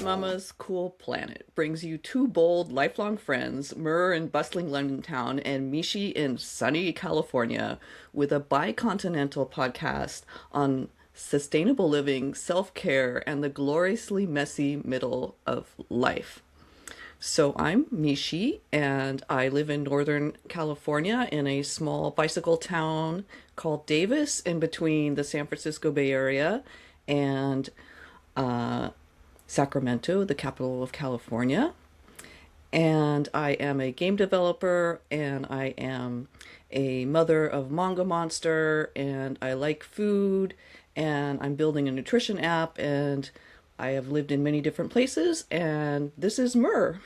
Mama's Cool Planet brings you two bold, lifelong friends, Murr in bustling London town and Mishi in sunny California, with a bi-continental podcast on sustainable living, self-care, and the gloriously messy middle of life. So I'm Mishi, and I live in Northern California in a small bicycle town called Davis, in between the San Francisco Bay Area and uh, Sacramento, the capital of California. And I am a game developer, and I am a mother of Manga Monster, and I like food, and I'm building a nutrition app, and I have lived in many different places, and this is Mur.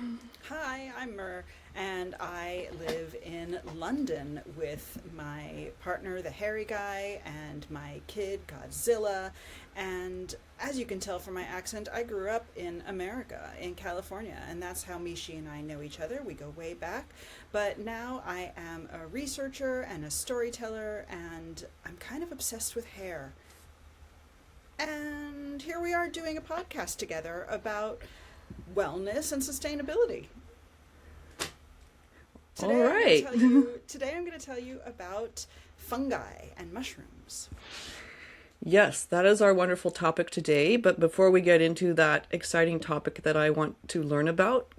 Hi, I'm Mur, and I live in London with my partner, the hairy guy, and my kid, Godzilla. And as you can tell from my accent, I grew up in America, in California, and that's how Mishi and I know each other. We go way back. But now I am a researcher and a storyteller, and I'm kind of obsessed with hair. And here we are doing a podcast together about wellness and sustainability. All right. Today I'm going to tell you about fungi and mushrooms. Yes, that is our wonderful topic today. But before we get into that exciting topic that I want to learn about,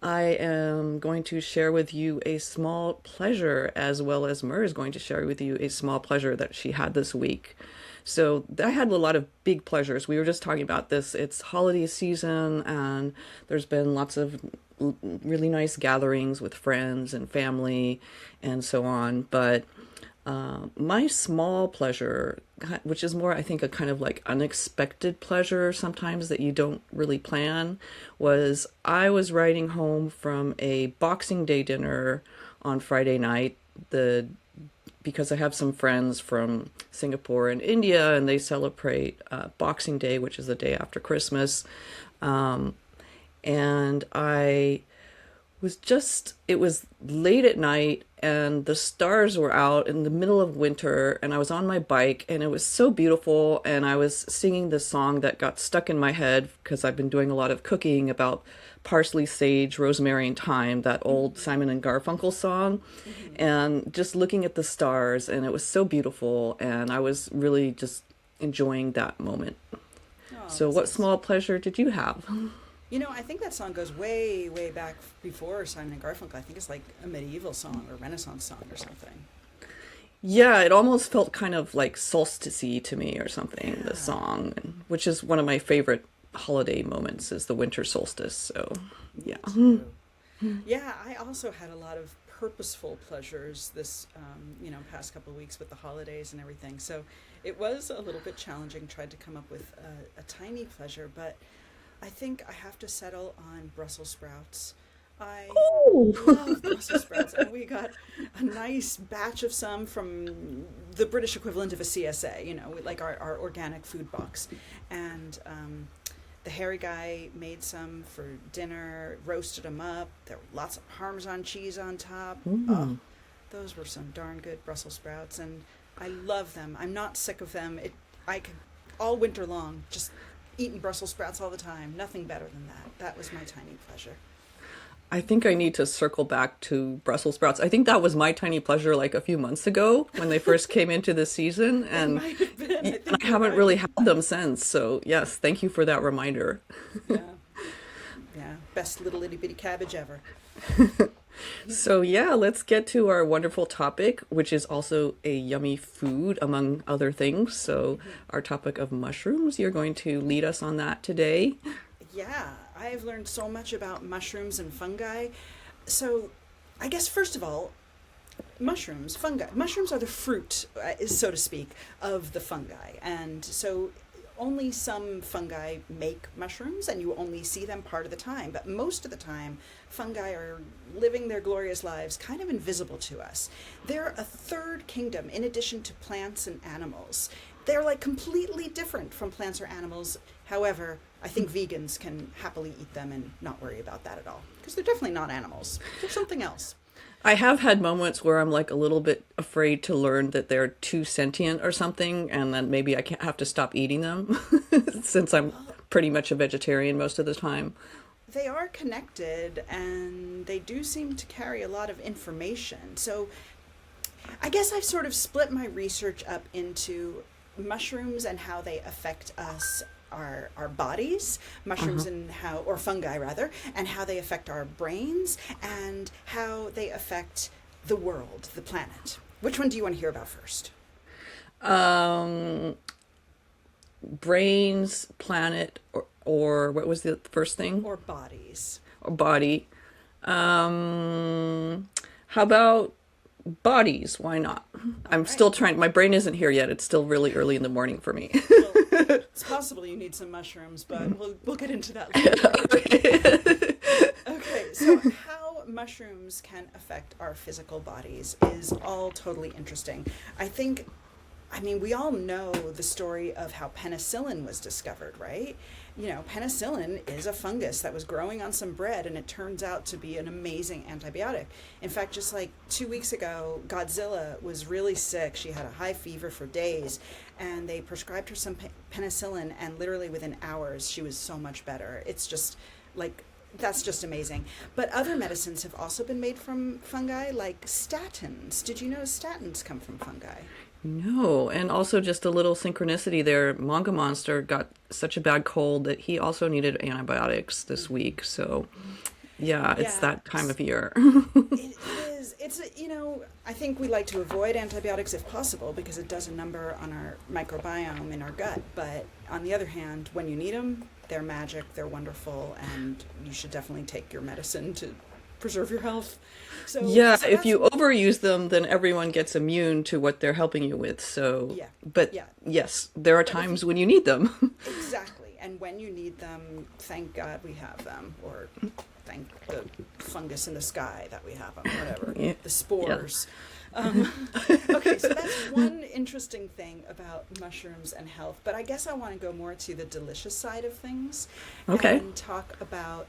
I am going to share with you a small pleasure, as well as Mur is going to share with you a small pleasure that she had this week. So I had a lot of big pleasures. We were just talking about this. It's holiday season, and there's been lots of really nice gatherings with friends and family and so on. But my small pleasure, which is more, I think, a kind of like unexpected pleasure sometimes that you don't really plan, was I was riding home from a Boxing Day dinner on Friday night, because I have some friends from Singapore and India, and they celebrate Boxing Day, which is the day after Christmas. And it was late at night, and the stars were out in the middle of winter, and I was on my bike, and it was so beautiful, and I was singing this song that got stuck in my head because I've been doing a lot of cooking about parsley, sage, rosemary, and thyme, that old Simon and Garfunkel song, and just looking at the stars, and it was so beautiful, and I was really just enjoying that moment. So what small pleasure did you have? You know, I think that song goes way, way back before Simon and Garfunkel. I think it's like a medieval song or Renaissance song or something. Yeah, it almost felt kind of like solstice-y to me or something, the song, which is one of my favorite holiday moments, is the winter solstice. So, yeah. Yeah, I also had a lot of purposeful pleasures this, past couple of weeks with the holidays and everything. So it was a little bit challenging, tried to come up with a tiny pleasure, but I think I have to settle on Brussels sprouts. I love Brussels sprouts, and we got a nice batch of some from the British equivalent of a CSA, like our organic food box. And the hairy guy made some for dinner, roasted them up. There were lots of Parmesan cheese on top. Oh, those were some darn good Brussels sprouts, and I love them. I'm not sick of them. I could all winter long just eating Brussels sprouts all the time. Nothing better than that. That was my tiny pleasure. I think I need to circle back to Brussels sprouts. I think that was my tiny pleasure like a few months ago when they first came into the season, and I haven't really had them since. So yes, thank you for that reminder. Yeah, best little itty bitty cabbage ever. So yeah, let's get to our wonderful topic, which is also a yummy food, among other things. So our topic of mushrooms, you're going to lead us on that today. Yeah, I've learned so much about mushrooms and fungi. So I guess first of all, fungi. Mushrooms are the fruit, so to speak, of the fungi. And so only some fungi make mushrooms, and you only see them part of the time. But most of the time, fungi are living their glorious lives kind of invisible to us. They're a third kingdom in addition to plants and animals. They're like completely different from plants or animals. However, I think vegans can happily eat them and not worry about that at all, because they're definitely not animals. They're something else. I have had moments where I'm like a little bit afraid to learn that they're too sentient or something, and then maybe I can't have to stop eating them since I'm pretty much a vegetarian most of the time. They are connected and they do seem to carry a lot of information. So I guess I've sort of split my research up into mushrooms and how they affect us, our bodies, mushrooms Uh-huh. and how, or fungi rather, and how they affect our brains and how they affect the world, the planet. Which one do you want to hear about first? Um, Brains, planet, or what was the first thing? Or bodies? Or body. How about bodies? Why not? All I'm right. still trying. My brain isn't here yet. It's still really early in the morning for me. Well, it's possible you need some mushrooms, but we'll get into that later. Okay, so how mushrooms can affect our physical bodies is all totally interesting. I think, I mean, we all know the story of how penicillin was discovered, right? You know, penicillin is a fungus that was growing on some bread and it turns out to be an amazing antibiotic. In fact, just like 2 weeks ago, Godzilla was really sick. She had a high fever for days and they prescribed her some penicillin, and literally within hours, she was so much better. It's just like, that's just amazing. But other medicines have also been made from fungi, like statins. Did you know statins come from fungi? No, and also just a little synchronicity there. Manga Monster got such a bad cold that he also needed antibiotics this week. So, yeah, it's Yeah, that time of year. it is. I think we like to avoid antibiotics if possible because it does a number on our microbiome in our gut. But on the other hand, when you need them, they're magic, they're wonderful, and you should definitely take your medicine to preserve your health. So, Yeah, so if that's, you overuse them, then everyone gets immune to what they're helping you with. So, yeah, but yeah. yes, there are But if you, times when you need them. exactly, and when you need them, thank God we have them, or thank the fungus in the sky that we have them, whatever, Yeah. the Yeah. spores. Um, okay, so that's one interesting thing about mushrooms and health. But I guess I want to go more to the delicious side of things Okay. and talk about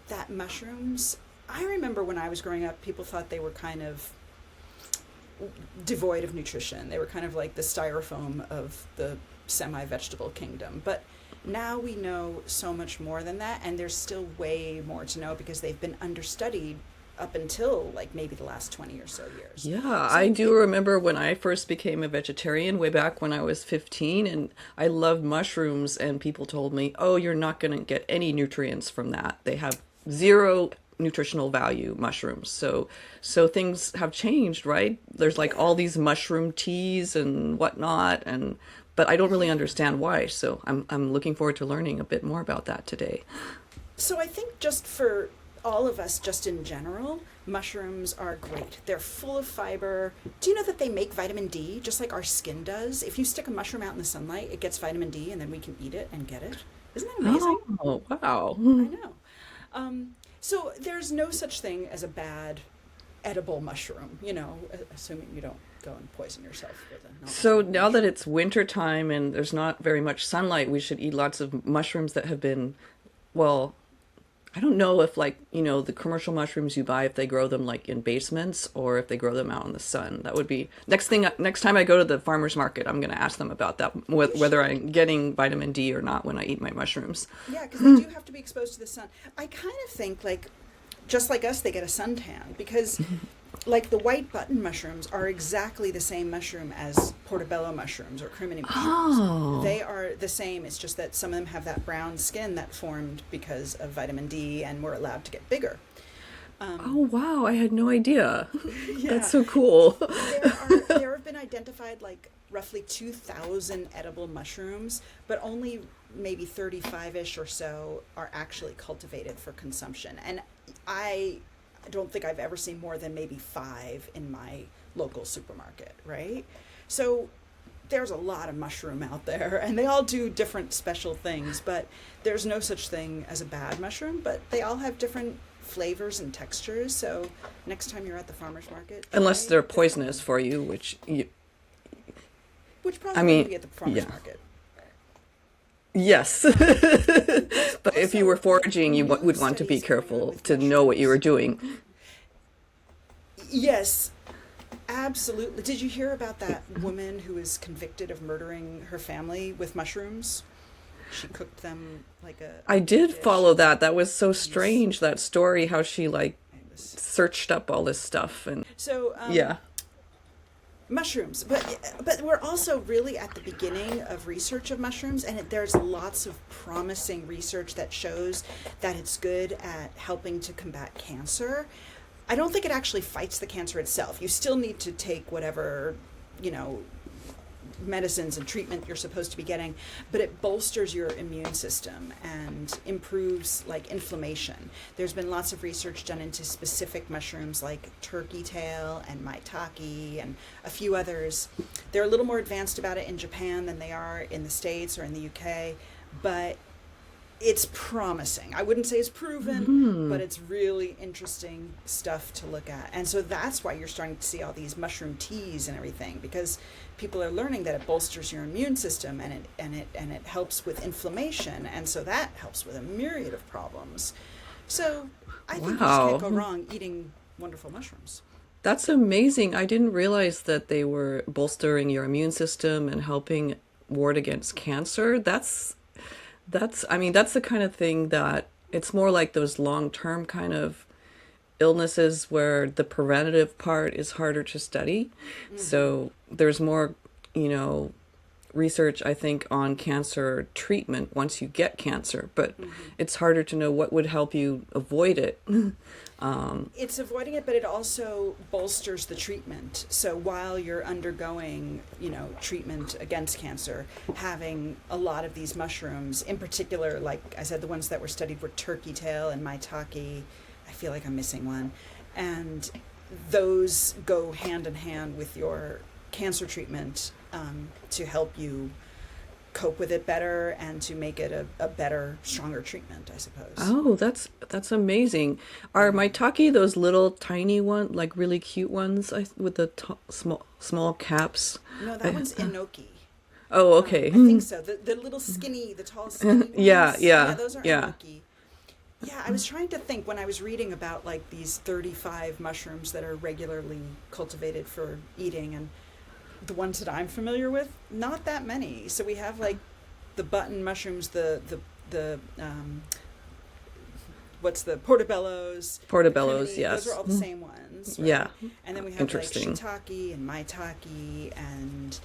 that mushrooms. I remember when I was growing up, people thought they were kind of devoid of nutrition. They were kind of like the styrofoam of the semi-vegetable kingdom. But now we know so much more than that, and there's still way more to know because they've been understudied up until like maybe the last 20 or so years. Yeah, I So do remember when I first became a vegetarian way back when I was 15 and I loved mushrooms and people told me, "Oh, you're not going to get any nutrients from that. They have zero nutritional value, mushrooms." So things have changed, right? There's like yeah, all these mushroom teas and whatnot and but I don't really yeah. understand why. So I'm looking forward to learning a bit more about that today. So I think just for all of us, just in general, mushrooms are great. They're full of fiber. Do you know that they make vitamin D just like our skin does? If you stick a mushroom out in the sunlight, it gets vitamin D and then we can eat it and get it. Isn't that amazing? Oh, wow. I know. So there's no such thing as a bad edible mushroom, assuming you don't go and poison yourself with a So non-edible now that mushroom. it's winter time and there's not very much sunlight, we should eat lots of mushrooms that have been, well, I don't know if like, the commercial mushrooms you buy, if they grow them like in basements or if they grow them out in the sun. That would be next time I go to the farmer's market, I'm going to ask them about that, You whether should. I'm getting vitamin D or not when I eat my mushrooms. Yeah, because they do have to be exposed to the sun. I kind of think like, just like us, they get a suntan because like the white button mushrooms are exactly the same mushroom as portobello mushrooms or crimini mushrooms. Oh, They are the same. It's just that some of them have that brown skin that formed because of vitamin D and were allowed to get bigger. Um, oh wow, I had no idea. That's yeah, so cool. there have been identified like roughly 2,000 edible mushrooms, but only maybe 35-ish or so are actually cultivated for consumption. And I don't think I've ever seen more than maybe 5 in my local supermarket, right? So there's a lot of mushroom out there, and they all do different special things, but there's no such thing as a bad mushroom, but they all have different flavors and textures. So next time you're at the farmer's market, Unless try they're different poisonous ones, for you, which which I probably wouldn't mean, be at the farmer's yeah. market. Yes. There's But if you were also foraging, you new would want to be studies going on careful with to know what you were mushrooms. doing. Yes, absolutely. Did you hear about that woman who was convicted of murdering her family with mushrooms? She cooked them like I a big did dish. follow that. That was so It was, strange, that story, how she like it was searched up all this stuff and so yeah. mushrooms, but we're also really at the beginning of research of mushrooms, and there's lots of promising research that shows that it's good at helping to combat cancer. I don't think it actually fights the cancer itself. You still need to take whatever, you know, medicines and treatment you're supposed to be getting, but it bolsters your immune system and improves like inflammation. There's been lots of research done into specific mushrooms like turkey tail and maitake and a few others. They're a little more advanced about it in Japan than they are in the States or in the UK, but it's promising. I wouldn't say it's proven, but it's really interesting stuff to look at. And so that's why you're starting to see all these mushroom teas and everything, because people are learning that it bolsters your immune system and it helps with inflammation, and so that helps with a myriad of problems. So I think you just can't go Wow. wrong eating wonderful mushrooms. That's amazing. I didn't realize that they were bolstering your immune system and helping ward against cancer. I mean, that's the kind of thing that it's more like those long-term kind of illnesses where the preventative part is harder to study. So there's more, you know, research, I think, on cancer treatment once you get cancer, but it's harder to know what would help you avoid it. It's avoiding it, but it also bolsters the treatment. So while you're undergoing, you know, treatment against cancer, having a lot of these mushrooms, in particular, like I said, the ones that were studied were turkey tail and maitake. I feel like I'm missing one. And those go hand in hand with your cancer treatment, to help you cope with it better and to make it a better, stronger treatment, I suppose. Oh, that's amazing. Are maitake those little tiny one, like really cute ones with the small caps? No, that one's enoki. Oh, okay. I think so. The little skinny, the tall skinny ones. Yeah, Yeah, yeah, those are yeah. enoki. Yeah, I was trying to think when I was reading about like these 35 mushrooms that are regularly cultivated for eating, and the ones that I'm familiar with, not that many. So we have like the button mushrooms, the what's the portobellos, the Portobellos, crimini, those yes. are all the same ones, right? Yeah. And then we have like Interesting. shiitake and maitake and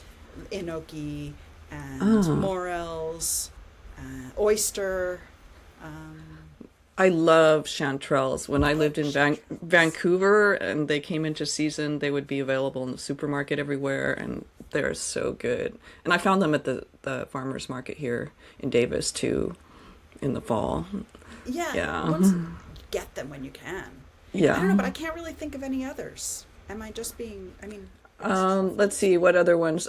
enoki and Ah. morels, oyster. Um, I love chanterelles. When I oh, lived in chanterelles. Vancouver and they came into season, they would be available in the supermarket everywhere, and they're so good. And I found them at the farmers market here in Davis too in the fall. Yeah, Yeah. once get them when you can. I don't know, Yeah. but I can't really think of any others. Am I just being? I mean, Let's see what other ones.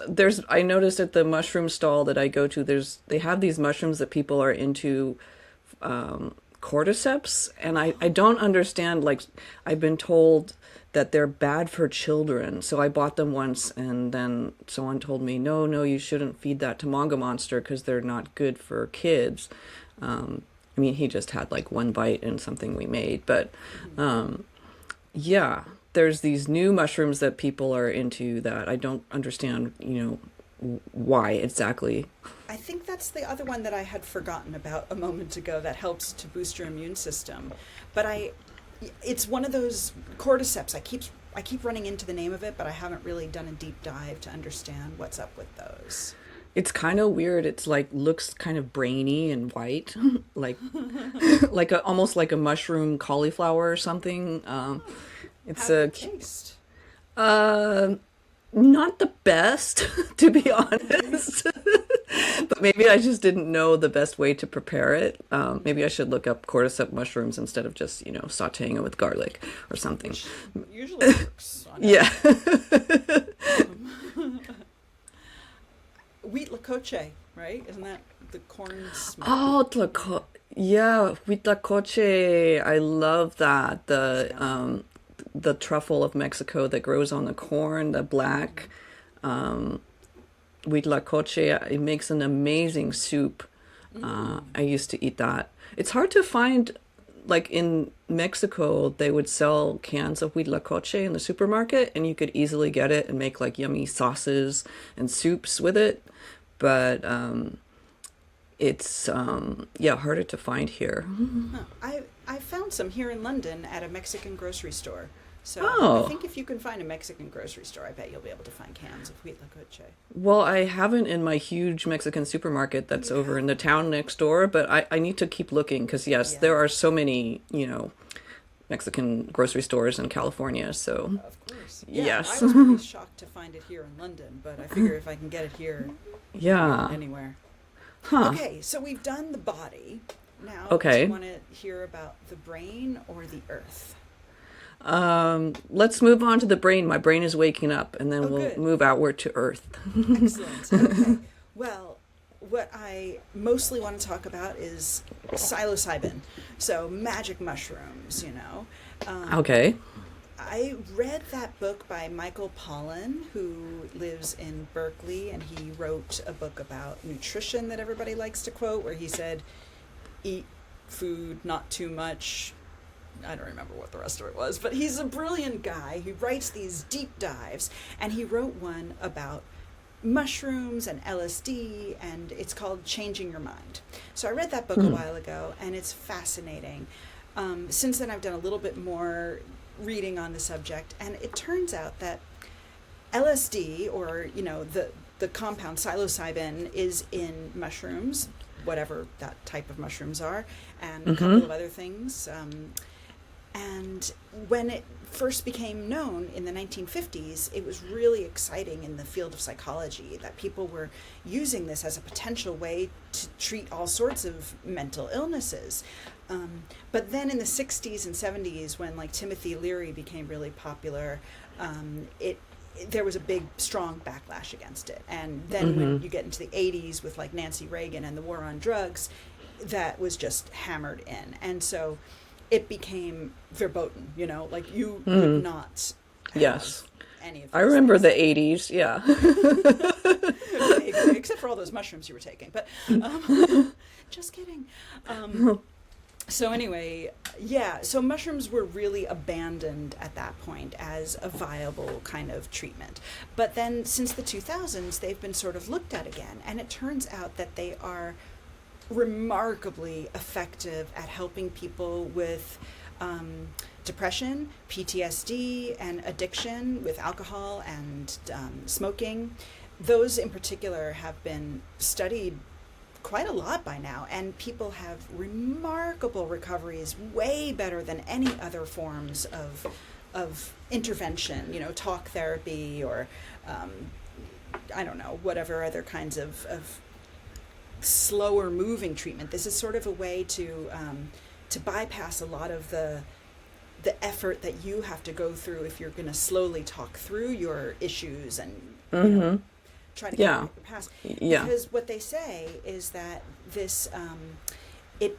I noticed at the mushroom stall that I go to, they have these mushrooms that people are into, cordyceps, and I don't understand, like I've been told that they're bad for children, so I bought them once and then someone told me no, you shouldn't feed that to Mongo Monster because they're not good for kids. I mean, he just had like one bite and something we made, but yeah, there's these new mushrooms that people are into that I don't understand, why exactly. I think that's the other one that I had forgotten about a moment ago that helps to boost your immune system. But it's one of those cordyceps. I keep running into the name of it, but I haven't really done a deep dive to understand what's up with those. It's kind of weird. It's like looks kind of brainy and white, like almost like a mushroom cauliflower or something. It's How does a it taste? uh, not the best, to be honest. But maybe I just didn't know the best way to prepare it. Maybe I should look up cordyceps mushrooms instead of just, sautéing it with garlic or something. Which usually works on Yeah. wheat lacoche, right? Isn't that the corn smoke? Oh, yeah, huitlacoche. I love that. The truffle of Mexico that grows on the corn, the black. Huitlacoche, it makes an amazing soup. I used to eat that. It's hard to find, like in Mexico, they would sell cans of huitlacoche in the supermarket, and you could easily get it and make like yummy sauces and soups with it. But it's yeah, harder to find here. Huh. I found some here in London at a Mexican grocery store. So I Oh, think if you can find a Mexican grocery store, I bet you'll be able to find cans of Huitlacoche. well, I haven't in my huge Mexican supermarket Oh, that's you over in the haven't? town next door, but I need to keep looking because, yes, Yeah, there are so many, Mexican grocery stores in California. So, of course. Yeah, I yes. was pretty shocked to find it here in London, but I figure if I can get it here, I can get it Yeah. anywhere. Huh. Okay, so we've done the body. Now, do you Okay. want to hear about the brain or the earth? Let's move on to the brain. My brain is waking up, and Oh, then we'll good. move outward to Earth. Excellent. Okay. Well, what I mostly want to talk about is psilocybin. So, magic mushrooms. Um, Okay. I read that book by Michael Pollan, who lives in Berkeley, and he wrote a book about nutrition that everybody likes to quote, where he said, eat food, not too much. I don't remember what the rest of it was, but he's a brilliant guy. He writes these deep dives, and he wrote one about mushrooms and LSD, and it's called Changing Your Mind. So I read that book a Hmm. while ago, and it's fascinating. Since then, I've done a little bit more reading on the subject, and it turns out that LSD, or the compound psilocybin, is in mushrooms, whatever that type of mushrooms are, and a couple Mm-hmm. of other things. And when it first became known in the 1950s, it was really exciting in the field of psychology that people were using this as a potential way to treat all sorts of mental illnesses. But then in the 60s and 70s, when like Timothy Leary became really popular, it there was a big, strong backlash against it. And then Mm-hmm. when you get into the 80s with like Nancy Reagan and the war on drugs, that was just hammered in. And so it became verboten, like you would Mm. not have Yes. any of I those remember things. the 80s. Yeah. Vaguely, except for all those mushrooms you were taking. But just kidding. Um, so anyway, yeah, so mushrooms were really abandoned at that point as a viable kind of treatment. But then since the 2000s, they've been sort of looked at again. And it turns out that they are remarkably effective at helping people with depression, PTSD, and addiction with alcohol and smoking. Those in particular have been studied quite a lot by now, and people have remarkable recoveries, way better than any other forms of intervention, talk therapy or I don't know, whatever other kinds of slower moving treatment. This is sort of a way to bypass a lot of the effort that you have to go through if you're going to slowly talk through your issues and Mm-hmm. try to get Yeah. over the past. Yeah. Because what they say is that this it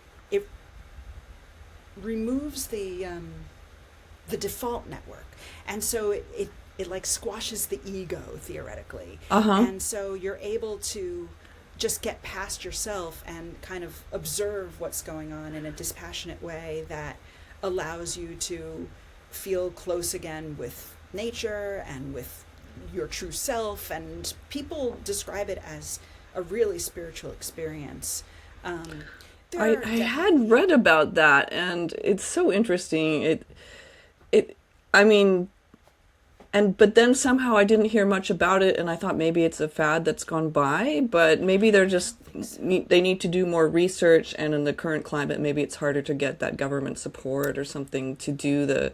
removes the default network, and so it like squashes the ego theoretically, Uh-huh. and so you're able to just get past yourself and kind of observe what's going on in a dispassionate way that allows you to feel close again with nature and with your true self. And people describe it as a really spiritual experience. Um, there I are I definitely had read about that, and it's so interesting. It I mean, but then somehow I didn't hear much about it, and I thought maybe it's a fad that's gone by, but maybe they're I just don't think so. they need to do more research, and in the current climate, maybe it's harder to get that government support or something to do the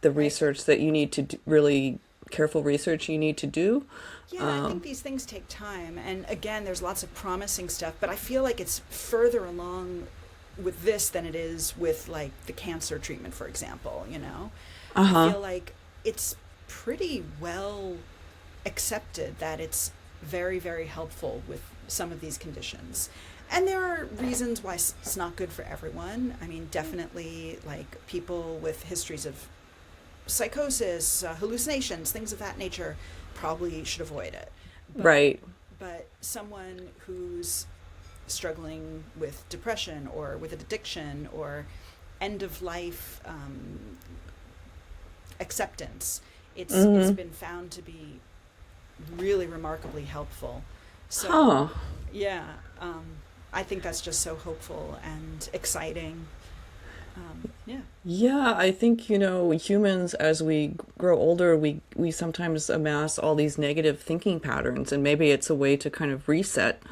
I, research that you need to do, really careful research you need to do. Yeah, I think Um, these things take time. And again, there's lots of promising stuff, but I feel like it's further along with this than it is with like the cancer treatment, for example. I uh-huh. feel like it's pretty well accepted that it's very, very helpful with some of these conditions. And there are reasons why it's not good for everyone. I mean, definitely like people with histories of psychosis, hallucinations, things of that nature probably should avoid it. But Right. but someone who's struggling with depression or with addiction or end of life acceptance, it's Mm-hmm. been found to be really remarkably helpful. So Huh. yeah, I think that's just so hopeful and exciting. Yeah. Yeah, I think, humans, as we grow older, we sometimes amass all these negative thinking patterns, and maybe it's a way to kind of reset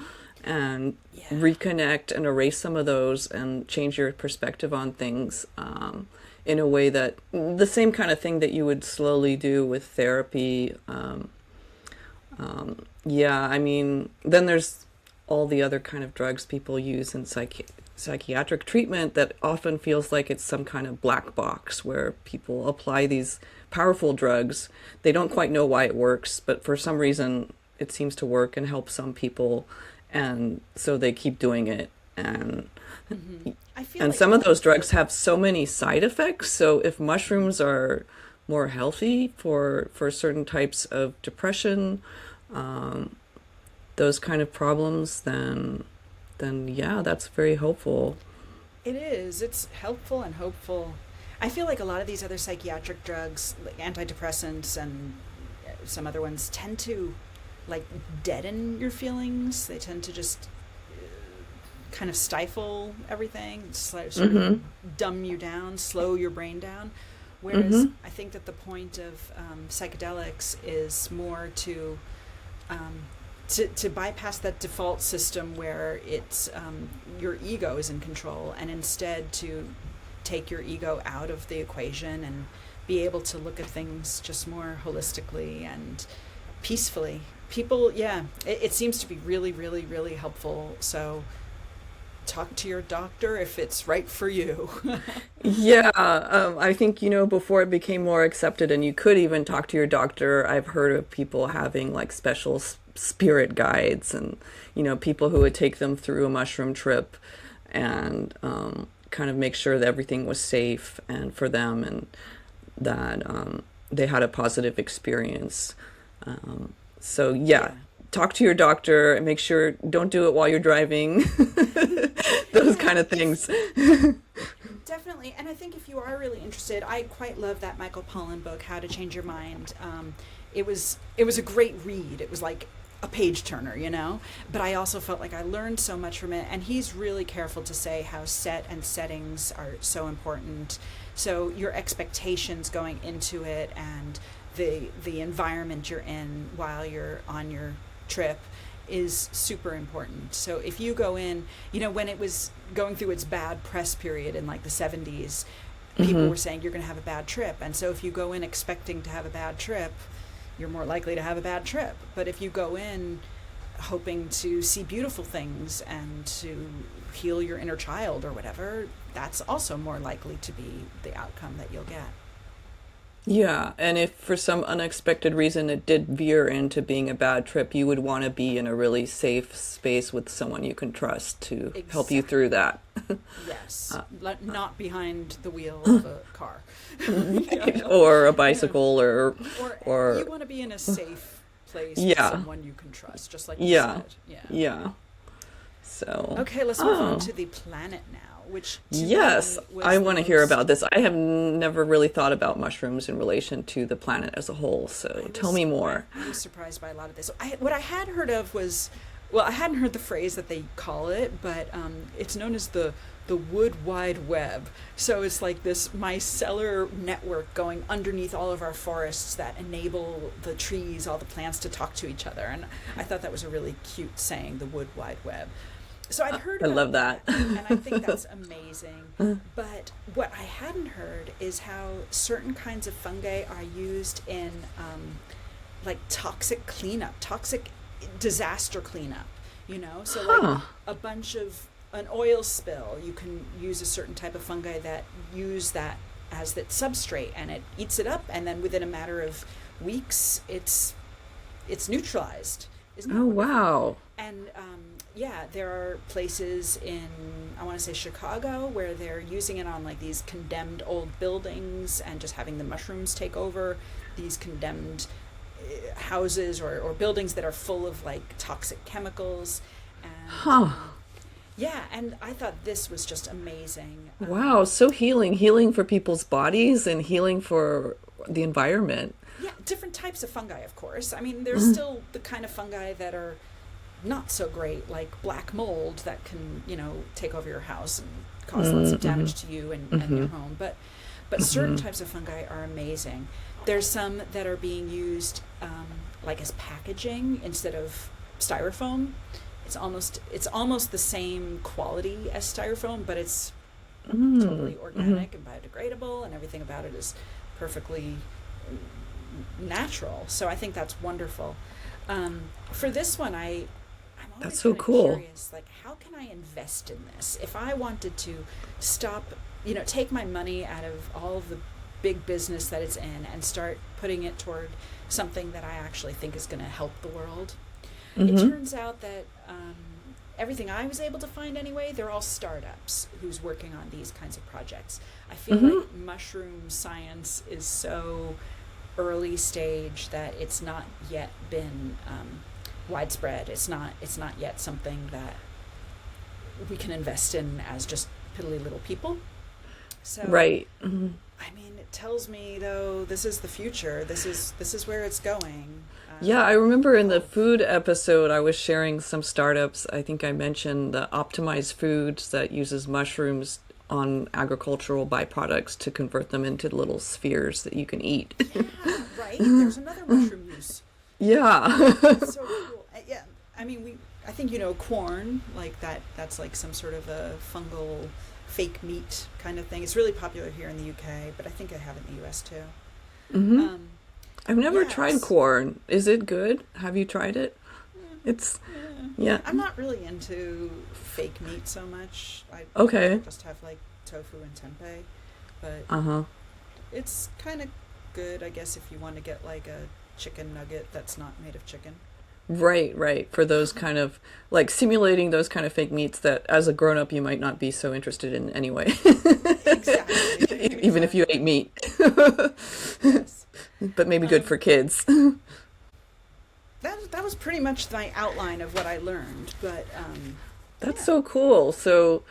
and Yeah. reconnect and erase some of those and change your perspective on things, in a way that the same kind of thing that you would slowly do with therapy. Yeah, I mean, then there's all the other kind of drugs people use in psychiatric treatment that often feels like it's some kind of black box where people apply these powerful drugs. They don't quite know why it works, but for some reason it seems to work and help some people, and so they keep doing it. I feel And like some of those drugs have so many side effects. So if mushrooms are more healthy for certain types of depression, those kind of problems, then yeah, that's very hopeful. it is. It's helpful and hopeful. I feel like a lot of these other psychiatric drugs, like antidepressants and some other ones, tend to like deaden your feelings. They tend to just kind of stifle everything, sort of Mm-hmm. dumb you down, slow your brain down. Whereas Mm-hmm. I think that the point of psychedelics is more um, to bypass that default system where it's your ego is in control, and instead to take your ego out of the equation and be able to look at things just more holistically and peacefully. People, yeah, it seems to be really, really, really helpful. So talk to your doctor if it's right for you. Yeah, I think, before it became more accepted and you could even talk to your doctor, I've heard of people having like special spirit guides and, people who would take them through a mushroom trip and kind of make sure that everything was safe and for them, and that they had a positive experience. So yeah, Yeah. talk to your doctor and make sure don't do it while you're driving. Those Yeah, kind of if things. definitely. And I think if you are really interested, I quite love that Michael Pollan book, How to Change Your Mind. It was a great read. It was like a page turner, But I also felt like I learned so much from it. And he's really careful to say how set and settings are so important. So your expectations going into it and the environment you're in while you're on your trip is super important. So if you go in, when it was going through its bad press period in like the 70s, people Hmm. were saying you're going to have a bad trip. And so if you go in expecting to have a bad trip, you're more likely to have a bad trip. But if you go in hoping to see beautiful things and to heal your inner child or whatever, that's also more likely to be the outcome that you'll get. Yeah, and if for some unexpected reason it did veer into being a bad trip, you would want to be in a really safe space with someone you can trust to help you through Exactly. that. Yes. Not behind the wheel of a car. Right. Yeah. Or a Yeah. bicycle Or you or want to be in a safe place with yeah. someone you can trust, just like you Yeah. said. Yeah. Yeah. So, Okay, let's move on oh. to the planet now, which to Yes, me I was the want to hear most. about this. I have never really thought about mushrooms in relation to the planet as a whole, so tell me more. I was surprised by a lot of this. What I had heard of was, well, I hadn't heard the phrase that they call it, but it's known as the wood wide web. So it's like this micellar network going underneath all of our forests that enable the trees, all the plants to talk to each other. And I thought that was a really cute saying, the wood wide web. So I'd heard I love about that. that, and I think that's amazing. But what I hadn't heard is how certain kinds of fungi are used in like toxic cleanup, toxic disaster cleanup. So like Huh. a bunch of an oil spill, you can use a certain type of fungi that use that as that substrate, and it eats it up, and then within a matter of weeks, it's neutralized. Isn't that Oh, wonderful? wow. And yeah, there are places in, I want to say Chicago, where they're using it on like these condemned old buildings and just having the mushrooms take over these condemned houses or buildings that are full of like toxic chemicals. And Huh. yeah, and I thought this was just amazing. Wow, so healing for people's bodies and healing for the environment. Yeah, different types of fungi, of course. I mean, there's still the kind of fungi that are not so great, like black mold that can, take over your house and cause lots of damage to you and your home. But certain types of fungi are amazing. There's some that are being used like as packaging instead of styrofoam. It's almost the same quality as styrofoam, but it's totally organic and biodegradable, and everything about it is perfectly natural. So I think that's wonderful. For this one, I'm That's always so kind of cool. curious, like, how can I invest in this? If I wanted to stop, take my money out of all of the big business that it's in and start putting it toward something that I actually think is going to help the world. It turns out that everything I was able to find anyway, they're all startups who's working on these kinds of projects. I feel like mushroom science is so early stage that it's not yet been widespread. It's not yet something that we can invest in as just piddly little people. So Right. I mean, it tells me though this is the future. This is where it's going. Yeah, I remember in the Health. food episode, I was sharing some startups. I think I mentioned the optimized foods that uses mushrooms on agricultural byproducts to convert them into little spheres that you can eat. Yeah, right. There's another mushroom use. Yeah. That's so cool. Yeah, I mean, I think corn, like that. That's like some sort of a fungal fake meat kind of thing. It's really popular here in the UK, but I think I have it in the US too. Um, I've never tried yes. corn. Is it good? Have you tried it? Yeah, It's, yeah. yeah. I'm not really into fake meat so much. I Okay. just have like tofu and tempeh, but Uh-huh. it's kind of good, I guess, if you want to get like a chicken nugget that's not made of chicken. Right, right. For those kind of, like simulating those kind of fake meats that as a grown-up you might not be so interested in anyway. Exactly. Even if you ate Exactly. meat. Yes. But maybe good Um, for kids. that was pretty much my outline of what I learned, but That's yeah. so cool. So,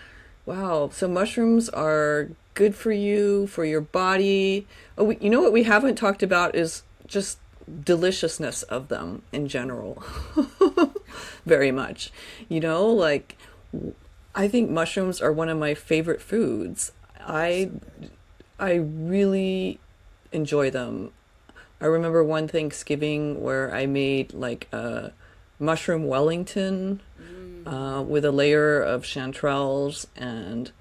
wow. So mushrooms are good for you, for your body. Oh, you know what we haven't talked about is just deliciousness of them in general. Very much. Like I think mushrooms are one of my favorite foods. They're I so good. I really enjoy them. I remember one Thanksgiving where I made like a mushroom Wellington Mm. with a layer of chanterelles, and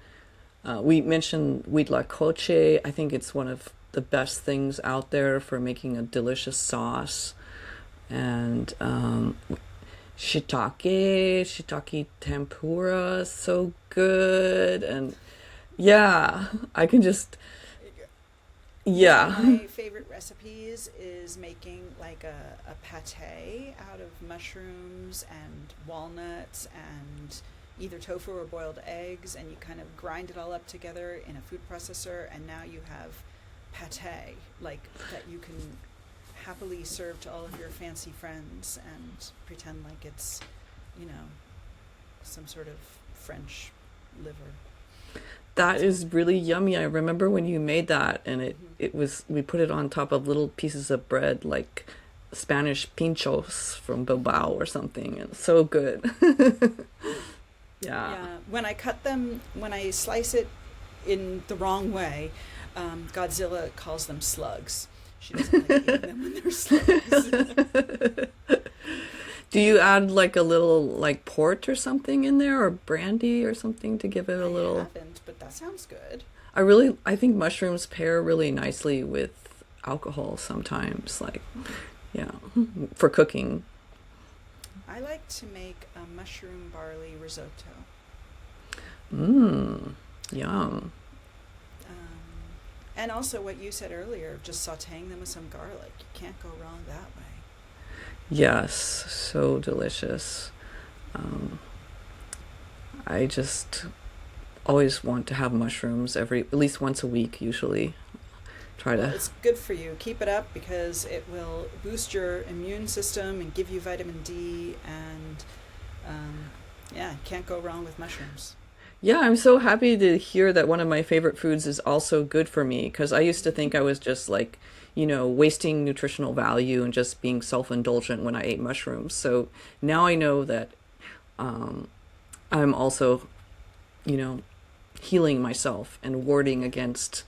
we mentioned wheat la coche. I think it's one of the best things out there for making a delicious sauce. And shiitake tempura, so good. And yeah, I can just, One of yeah. my favorite recipes is making like a pate out of mushrooms and walnuts and either tofu or boiled eggs, and you kind of grind it all up together in a food processor, and now you have pate like that you can happily serve to all of your fancy friends and pretend like it's, you know, some sort of French liver. That It's is wonderful. really yummy. I remember when you made that, and Hmm. it was, we put it on top of little pieces of bread like Spanish pinchos from Bilbao or something, and so good. Yeah. Yeah, when I slice it in the wrong way, Godzilla calls them slugs. She doesn't like eating them when they're slugs. Do you add like a little like port or something in there, or brandy or something to give it a I little? haven't, but that sounds good. I think mushrooms pair really nicely with alcohol sometimes, like, yeah, for cooking. I like to make a mushroom barley risotto. Mmm, yum. And also what you said earlier, just sauteing them with some garlic. You can't go wrong that way. Yes, so delicious. Um, I just always want to have mushrooms at least once a week, usually. Try Well, to, it's good for you. Keep it up because it will boost your immune system and give you vitamin D. And yeah, can't go wrong with mushrooms. yeah, I'm so happy to hear that one of my favorite foods is also good for me, because I used to think I was just like wasting nutritional value and just being self-indulgent when I ate mushrooms. So now I know that I'm also, you know, healing myself and warding against,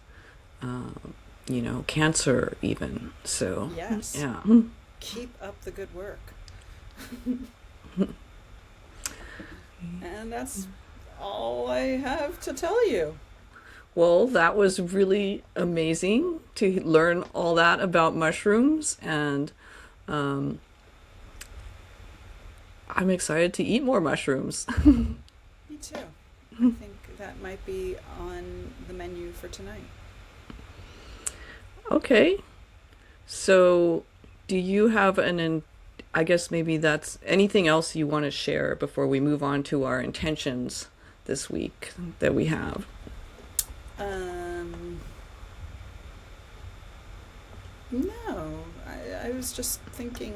cancer even. So, Yes. yeah. Keep up the good work. And that's all I have to tell you. Well, that was really amazing to learn all that about mushrooms, and um, I'm excited to eat more mushrooms. Me too. I think that might be on the menu for tonight. Okay, so do you have I guess maybe that's anything else you want to share before we move on to our intentions this week that we have? Um, no, I was just thinking,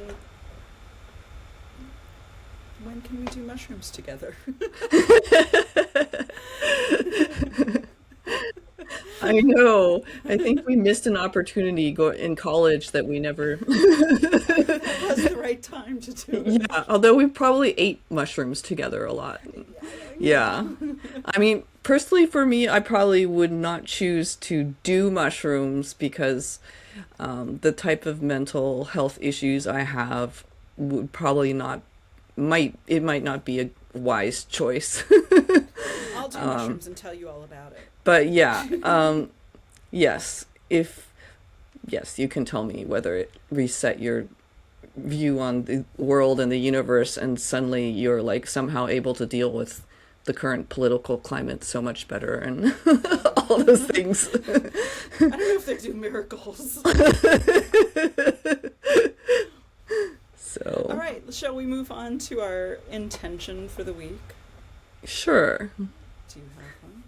when can we do mushrooms together? I know. I think we missed an opportunity in college that we never. That was the right time to do it. Yeah, although we probably ate mushrooms together a lot. Yeah. I mean, personally for me, I probably would not choose to do mushrooms because the type of mental health issues I have would probably not, it might not be a wise choice. I'll do mushrooms and tell you all about it. But yeah, yes, yes, you can tell me whether it reset your view on the world and the universe, and suddenly you're like somehow able to deal with the current political climate so much better and all those things. I don't know if they do miracles. So, All right, shall we move on to our intention for the week? sure. Do you have one?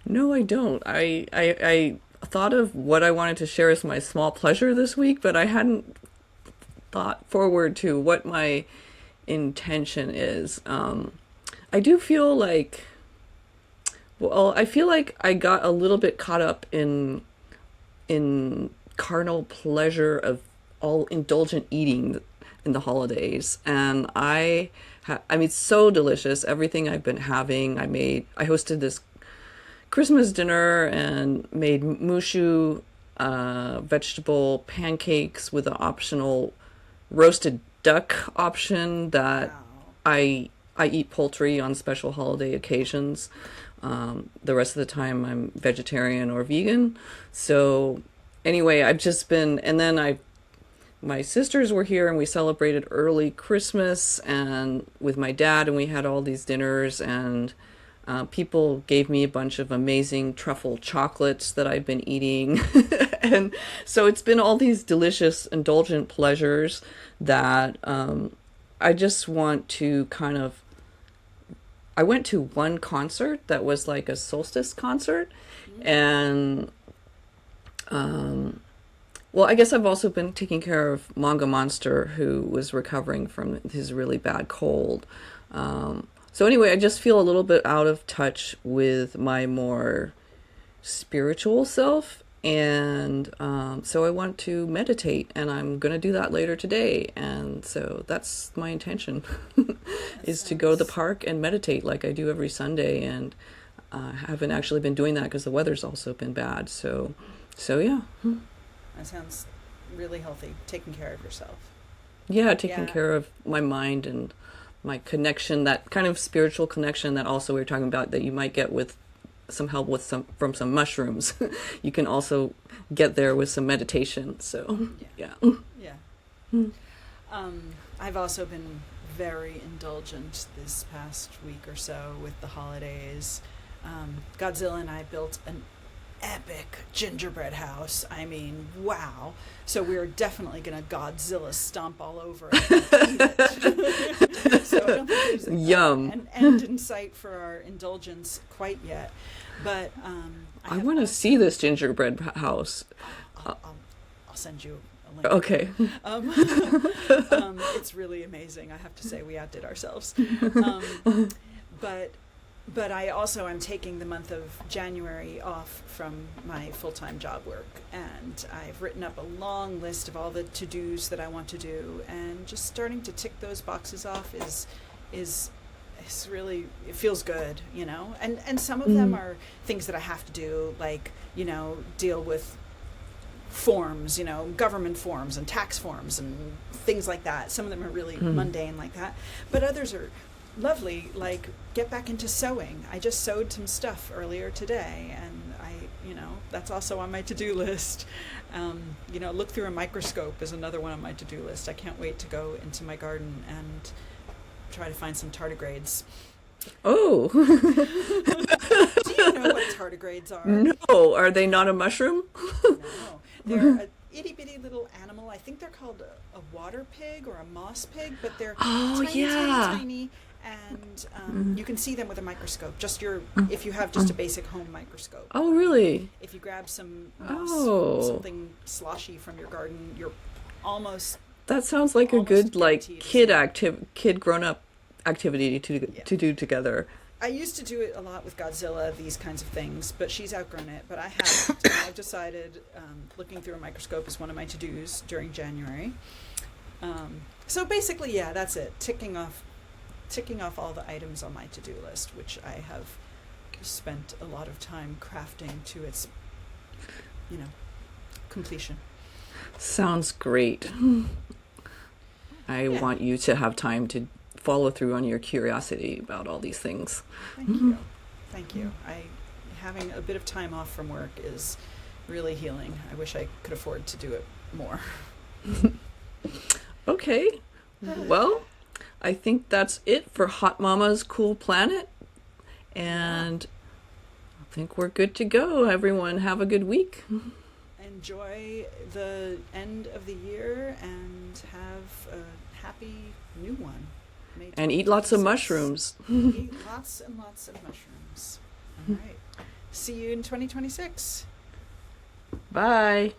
No, I don't. I thought of what I wanted to share as my small pleasure this week, but I hadn't thought forward to what my intention is. I do feel like, well, I feel like I got a little bit caught up in carnal pleasure of all indulgent eating in the holidays, and I mean, it's so delicious. Everything I've been having, I hosted this Christmas dinner and made mushu vegetable pancakes with an optional roasted duck option that Wow. I eat poultry on special holiday occasions. The rest of the time I'm vegetarian or vegan. So anyway, I've just been, and then my sisters were here and we celebrated early Christmas and with my dad, and we had all these dinners, and people gave me a bunch of amazing truffle chocolates that I've been eating. And so it's been all these delicious, indulgent pleasures that I just want to kind of. I went to one concert that was like a solstice concert, and well, I guess I've also been taking care of Manga Monster, who was recovering from his really bad cold. So anyway, I just feel a little bit out of touch with my more spiritual self, and so I want to meditate, and I'm going to do that later today. And so that's my intention, is to go to the park and meditate like I do every Sunday, and I haven't actually been doing that because the weather's also been bad. So yeah. That sounds really healthy. Taking care of yourself. Yeah, taking Yeah. care of my mind and my connection, that kind of spiritual connection that also we were talking about that you might get with some help with from some mushrooms. You can also get there with some meditation. So yeah. Yeah. I've also been very indulgent this past week or so with the holidays. Godzilla and I built an epic gingerbread house. I mean, wow. So we're definitely going to Godzilla stomp all over it and eat it. So I don't think there's Yum. an end in sight for our indulgence quite yet. But I want to see this gingerbread house. I'll send you a link. Okay. It's really amazing. I have to say, we outdid ourselves. But but I also am taking the month of January off from my full-time job work, and I've written up a long list of all the to-dos that I want to do, and just starting to tick those boxes off is really, it feels good, you know. And some of them are things that I have to do, like, you know, deal with forms, you know, government forms and tax forms and things like that. Some of them are really mundane like that, but others are lovely, like get back into sewing. I just sewed some stuff earlier today, and that's also on my to-do list. Look through a microscope is another one on my to-do list. I can't wait to go into my garden and try to find some tardigrades. Oh. Do you know what tardigrades are? No, are they not a mushroom? No, they're a itty-bitty little animal. I think they're called a water pig or a moss pig, but they're tiny, and you can see them with a microscope. If you have just a basic home microscope. Oh, really? If you grab some moss, something sloshy from your garden, you're almost. That sounds like a good kid grown-up activity to do together. I used to do it a lot with Godzilla, these kinds of things, but she's outgrown it. But I haven't. And I've decided looking through a microscope is one of my to-dos during January. So basically, yeah, that's it. Ticking off all the items on my to-do list, which I have spent a lot of time crafting to its, completion. Sounds great. I want you to have time to follow through on your curiosity about all these things. Thank you. Having a bit of time off from work is really healing. I wish I could afford to do it more. Okay. Well, I think that's it for Hot Mama's Cool Planet. And I think we're good to go. Everyone have a good week. Enjoy the end of the year and have a happy new one. And eat lots of mushrooms. Eat lots and lots of mushrooms. All right. See you in 2026. Bye.